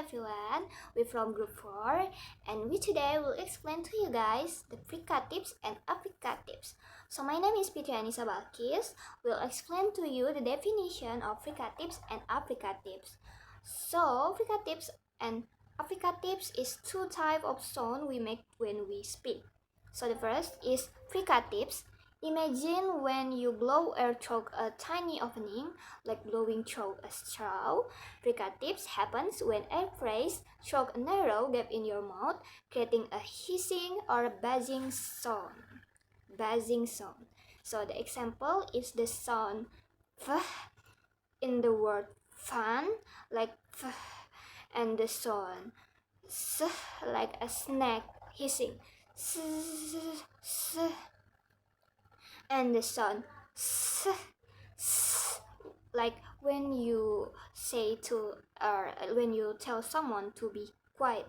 everyone, we're from group 4 and we today will explain to you guys the fricatives and affricatives. So my name is Fitri Anissa Balkis. We'll explain to you the definition of fricatives and affricatives. So fricatives and affricatives is two types of sound we make when we speak. So the first is fricatives. Imagine when you blow air through a tiny opening, like blowing through a straw. Fricatives happens when air passes through a narrow gap in your mouth, creating a hissing or a buzzing sound. So the example is the sound f in the word fun, like f, and the sound s like a snake hissing, s, s, and the sound s, s, like when you say to or when you tell someone to be quiet,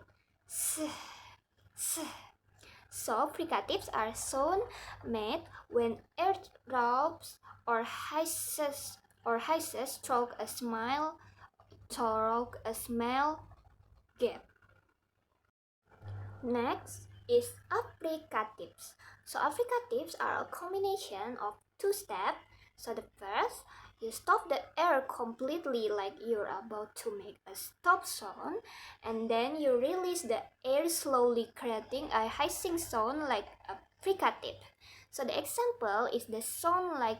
s, s. So fricatives are sound made when air drops or hisses through a small gap. Next is affricatives. So affricatives are a combination of two steps. So the first, you stop the air completely like you're about to make a stop sound, and then you release the air slowly, creating a hissing sound like a fricative. So the example is the sound like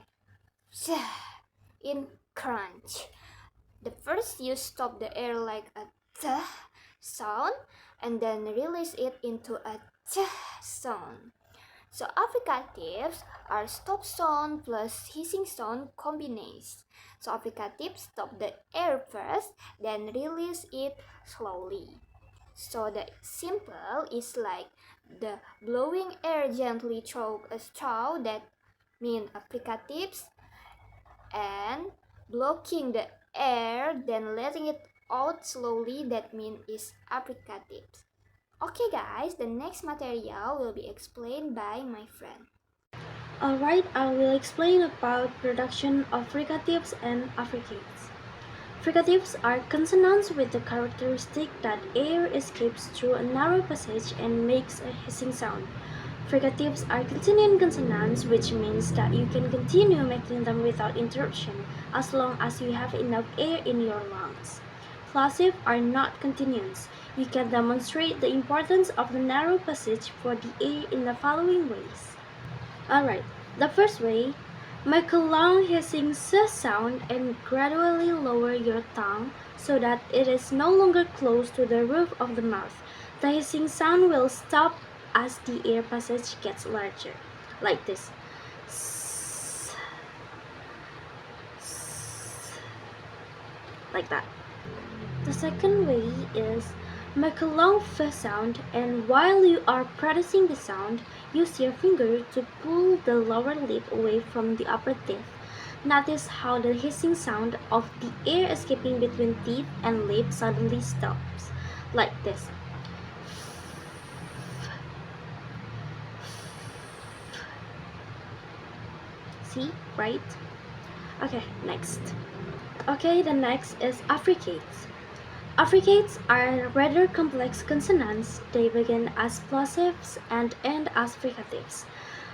in crunch. The first you stop the air like a sound and then release it into a sound. So affricatives are stop sound plus hissing sound combinations. So affricatives stop the air first, then release it slowly. So the simple is like the blowing air gently through a straw, that mean affricatives, and blocking the air then letting it out slowly, that mean is affricatives. Okay guys, the next material will be explained by my friend. Alright, I will explain about production of fricatives and affricates. Fricatives are consonants with the characteristic that air escapes through a narrow passage and makes a hissing sound. Fricatives are continuing consonants, which means that you can continue making them without interruption as long as you have enough air in your lungs. Plosives are not continuants. You can demonstrate the importance of the narrow passage for the air in the following ways. Alright, the first way, make a long hissing s sound and gradually lower your tongue so that it is no longer close to the roof of the mouth. The hissing sound will stop as the air passage gets larger, like this. S, s, like that. The second way is make a long f sound, and while you are practicing the sound, use your finger to pull the lower lip away from the upper teeth. Notice how the hissing sound of the air escaping between teeth and lip suddenly stops, like this. See, right? Okay, next. Okay, the next is affricates. Affricates are rather complex consonants. They begin as plosives and end as fricatives.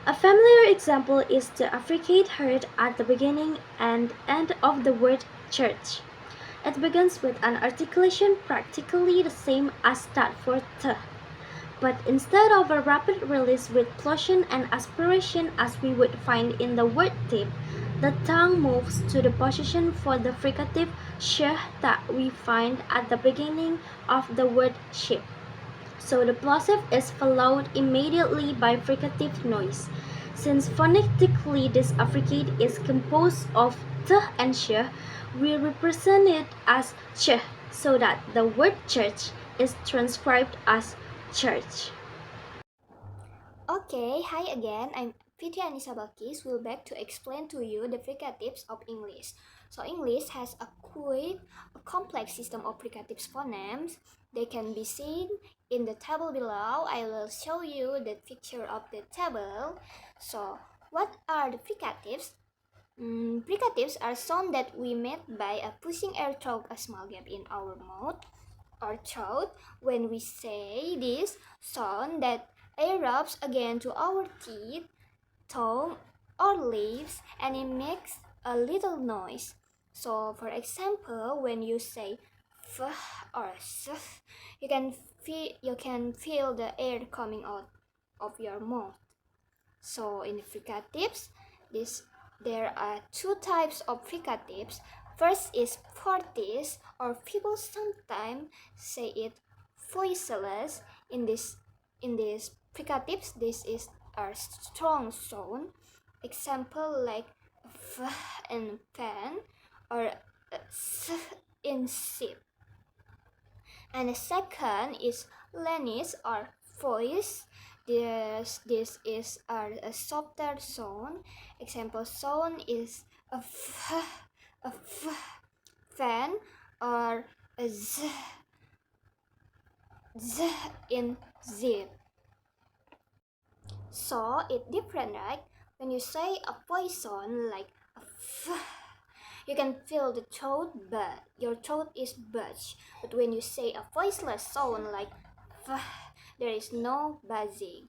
A familiar example is the affricate heard at the beginning and end of the word church. It begins with an articulation practically the same as that for t, but instead of a rapid release with plosive and aspiration as we would find in the word tip, the tongue moves to the position for the fricative sh that we find at the beginning of the word ship. So the plosive is followed immediately by fricative noise. Since phonetically this affricate is composed of t and sh, we represent it as ch, so that the word church is transcribed as church. Okay, hi again. I'm Fitri Anissa Balkis. Will back to explain to you the fricatives of English. So English has a complex system of fricatives phonemes. They can be seen in the table below. I will show you the picture of the table. So what are the fricatives? Fricatives are sound that we make by pushing air through a small gap in our mouth. our throat when we say this sound that erupts again to our teeth, tongue, or lips, and it makes a little noise. So, for example, when you say f or s, you can feel the air coming out of your mouth. So in fricatives, this there are two types of fricatives. First is fortis, or people sometimes say it voiceless. In this fricatives, this is a strong sound. Example like f in fan or s in sip. And the second is lenis or voice. This is a softer sound. Example sound is a fan, or a z in zip. So it's different, right? When you say a voice sound like a you can feel the throat, but your throat is budged. But when you say a voiceless sound like there is no buzzing.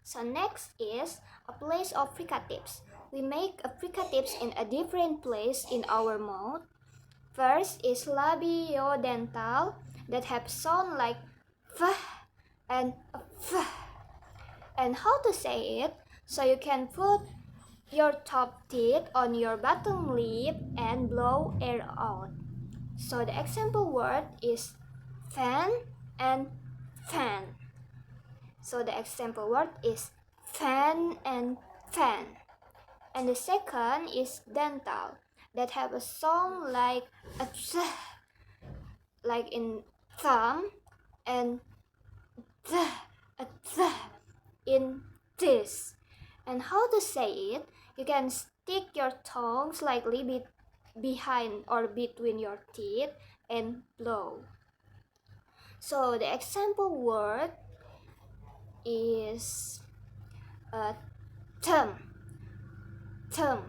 So next is a place of fricatives. We make a fricatives in a different place in our mouth. First is labiodental that have sound like and and how to say it. So you can put your top teeth on your bottom lip and blow air out. So the example word is fan and fan. So the example word is fan and fan. And the second is dental that have a sound like a like in thumb and a in this. And how to say it? You can stick your tongue slightly behind or between your teeth and blow. So the example word is thumb, thumb,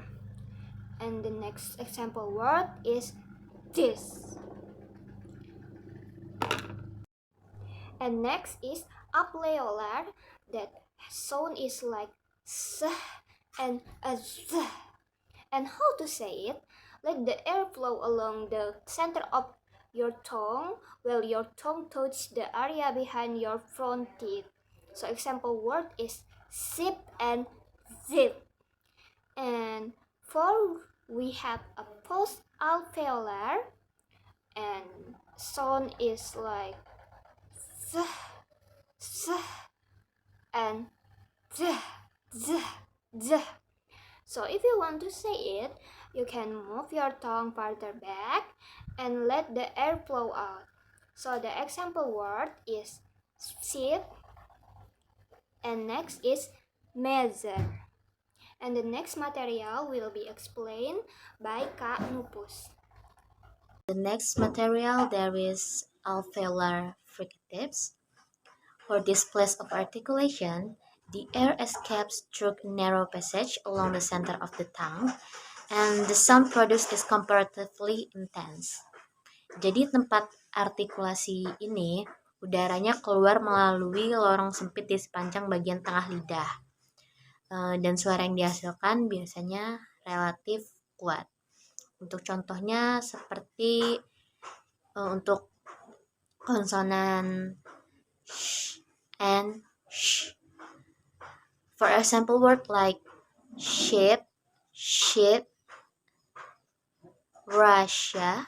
and the next example word is this. And next is alveolar, that sound is like s and a z. And how to say it? Let the air flow along the center of your tongue while your tongue touches the area behind your front teeth. So example word is zip and zip. And for we have a post alveolar, and sound is like z, z, and z, z, z. So if you want to say it, you can move your tongue farther back and let the air flow out. So the example word is sip, and next is measure. And the next material will be explained by Kak Nupus. The next material there is alveolar fricatives. For this place of articulation, the air escapes through a narrow passage along the center of the tongue, and the sound produced is comparatively intense. Jadi tempat artikulasi ini, udaranya keluar melalui lorong sempit di sepanjang bagian tengah lidah. Dan suara yang dihasilkan biasanya relatif kuat. Untuk contohnya seperti untuk konsonan sh and sh. For example word like ship, ship, Russia,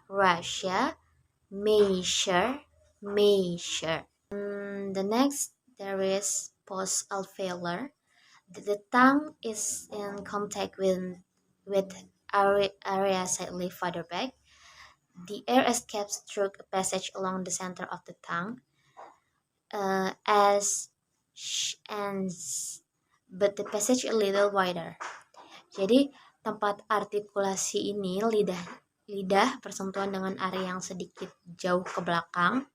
Russia, measure, measure. The next there is post alveolar. The tongue is in contact with area slightly further back. The air escapes through a passage along the center of the tongue, as sh and z, but the passage a little wider. Jadi tempat artikulasi ini lidah bersentuhan dengan area yang sedikit jauh ke belakang,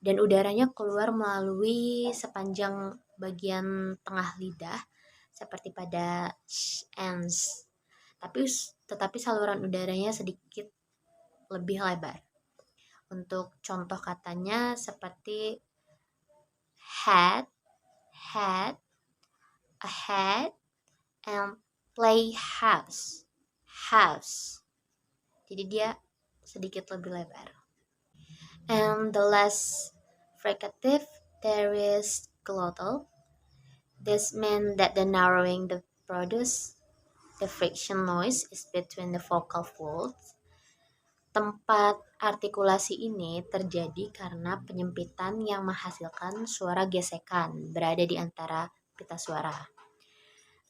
dan udaranya keluar melalui sepanjang bagian tengah lidah seperti pada sh and z. Tetapi saluran udaranya sedikit lebih lebar. Untuk contoh katanya seperti had, had, a hat, and playhouse, house. Jadi dia sedikit lebih lebar. And the last fricative there is glottal. This means that the narrowing the produce the friction noise is between the vocal folds. Tempat artikulasi ini terjadi karena penyempitan yang menghasilkan suara gesekan berada di antara pita suara.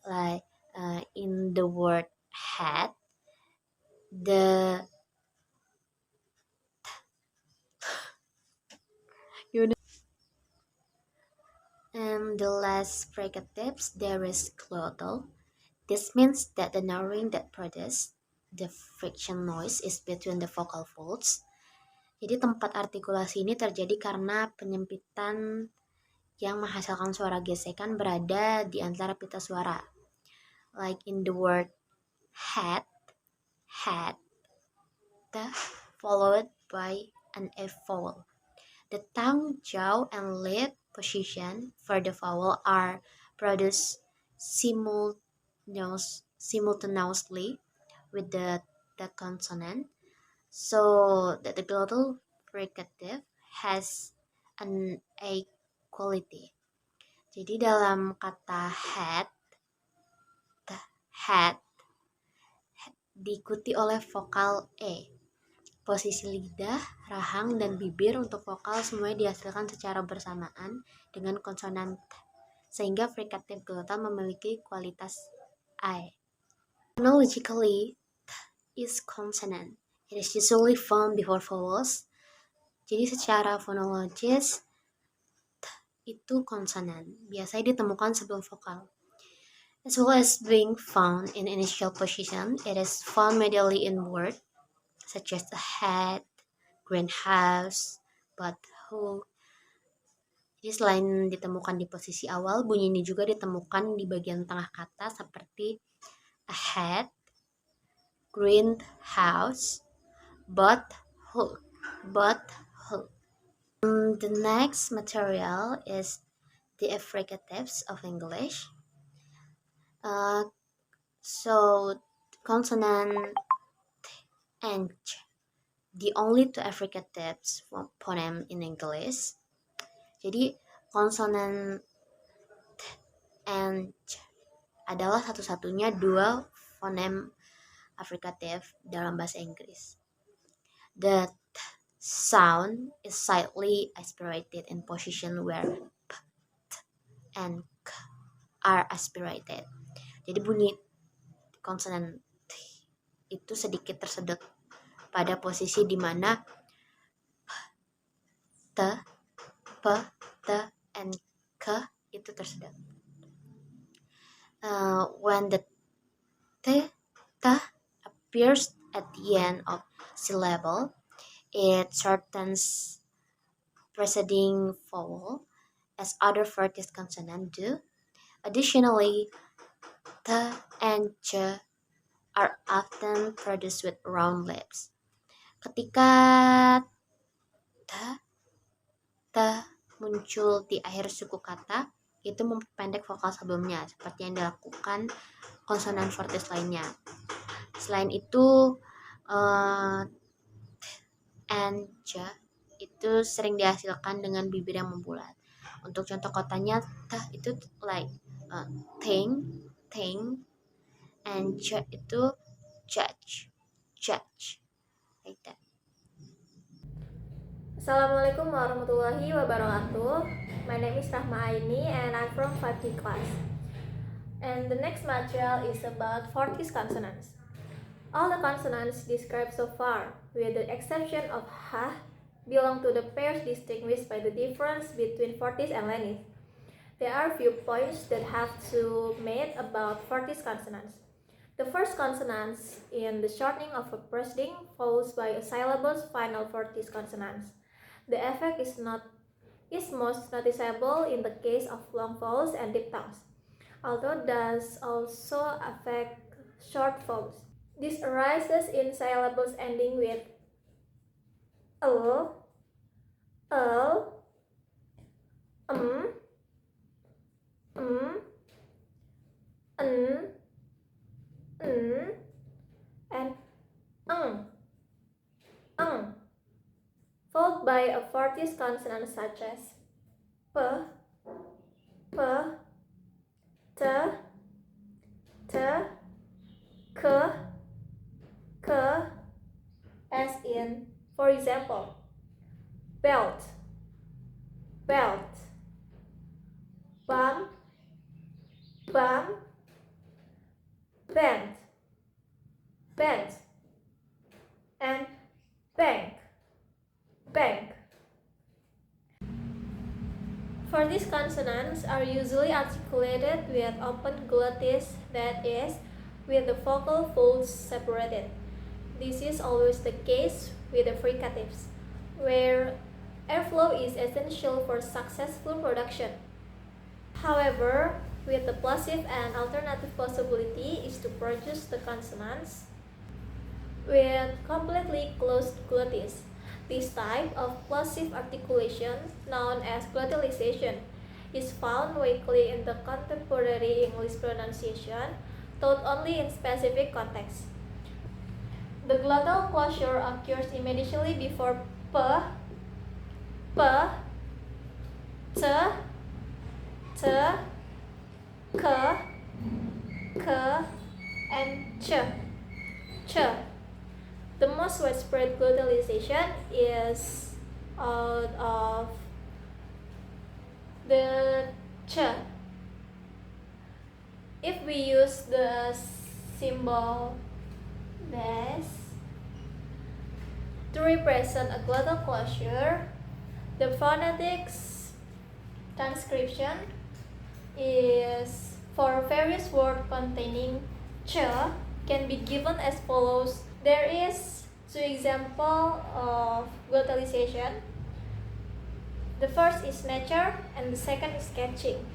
Like in the word hat, the and the last fricatives there is glottal. This means that the narrowing that produces the friction noise is between the vocal folds. Jadi tempat artikulasi ini terjadi karena penyempitan yang menghasilkan suara gesekan berada di antara pita suara. Like in the word hat, had, followed by an F vowel. The tongue, jaw, and lip position for the vowel are produced simultaneously with the consonant, so that the glottal fricative has an A quality. Jadi dalam kata had diikuti oleh vokal E. Posisi lidah, rahang, dan bibir untuk vokal semuanya dihasilkan secara bersamaan dengan konsonan T, sehingga frikatif glottal memiliki kualitas I. Phonologically, T is consonant. It is usually found before vowels. Jadi secara fonologis, T itu konsonan. Biasanya ditemukan sebelum vokal. As well as being found in initial position, it is found medially in word, such as a hat, greenhouse, butthole. Jadi selain ditemukan di posisi awal, bunyi ini juga ditemukan di bagian tengah kata seperti a hat, greenhouse, butthole. The next material is the fricatives of English. So consonant and the only two fricatives phoneme in English. Jadi konsonan T and C adalah satu-satunya dua fonem frikatif dalam bahasa Inggris. The T sound is slightly aspirated in position where P, T, and K are aspirated. Jadi bunyi konsonan T itu sedikit tersedot pada posisi di mana T, P, T, and K itu tersedot. When the T appears at the end of syllable, it shortens preceding vowel as other vertex consonants do. Additionally, T and Ch are often produced with round lips. Ketika T muncul di akhir suku kata, itu memperpendek vokal sebelumnya, seperti yang dilakukan konsonan vertex lainnya. Selain itu, and J itu sering dihasilkan dengan bibir yang membulat. Untuk contoh katanya, itu like thing, and J itu judge, like that. Assalamualaikum warahmatullahi wabarakatuh. My name is Rahma Aini and I'm from 5D class. And the next material is about Fortis consonants. All the consonants described so far, with the exception of H, belong to the pairs distinguished by the difference between Fortis and Lenis. There are few points that have to be made about Fortis consonants. The first consonants in the shortening of a preceding follows by a syllable's final Fortis consonants. The effect is most noticeable in the case of long vowels and diphthongs, although does also affect short vowels. This arises in syllables ending with O, O, um, um, n, and ng, followed by a fourth consonant such as p, p, t, t, k, k, as in, for example, belt, belt, bump, bump, bend, bend, and bank, bank. For these consonants are usually articulated with open glottis, that is, with the vocal folds separated. This is always the case with the fricatives, where airflow is essential for successful production. However, with the plosive and alternative possibility is to produce the consonants with completely closed glottis. This type of plosive articulation, known as glottalization, is found weakly in the contemporary English pronunciation, taught only in specific contexts. The glottal closure occurs immediately before p, p, t, t, k, k, and ch, ch. The most widespread glottalization is out of the ch. If we use the symbol dash to represent a glottal closure, the phonetics transcription is for various words containing ch can be given as follows. There is two examples of glottalization. The first is nature and the second is catching.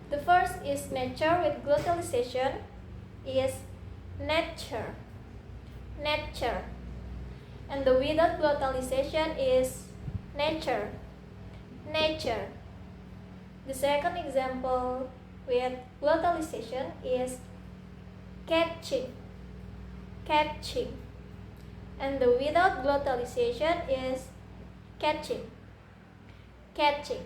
The first is nature with glottalization is nature, nature, and the without glottalization is nature, nature. The second example with glottalization is catching, catching, and the without glottalization is catching, catching.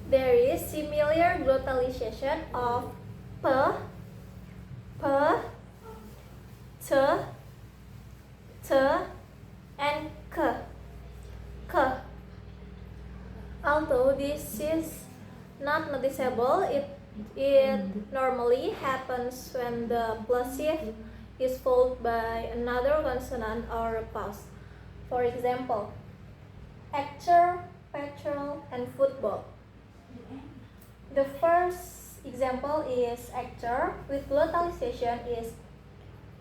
There is similar glottalization of p, p, t, t, and k, k. Although this is not noticeable, it normally happens when the plosive is followed by another consonant or a pause. For example, actor, petrol, and football. The first example is actor with glottalization is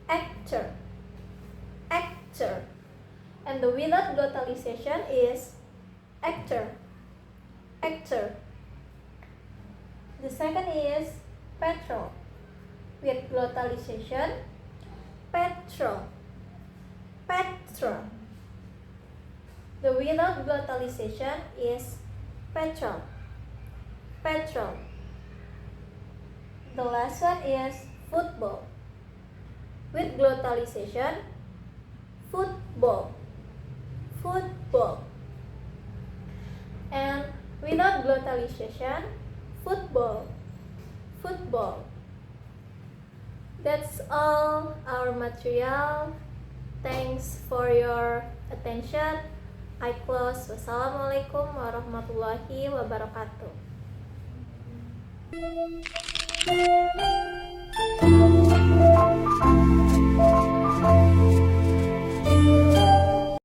actor, actor, and the without glottalization is actor, actor. The second is petrol with glottalization petrol, petrol. The without glottalization is petrol, petrol. The last one is football with glottalization football, football. And without glottalization football, football. That's all our material. Thanks for your attention. I close. Wassalamualaikum warahmatullahi wabarakatuh.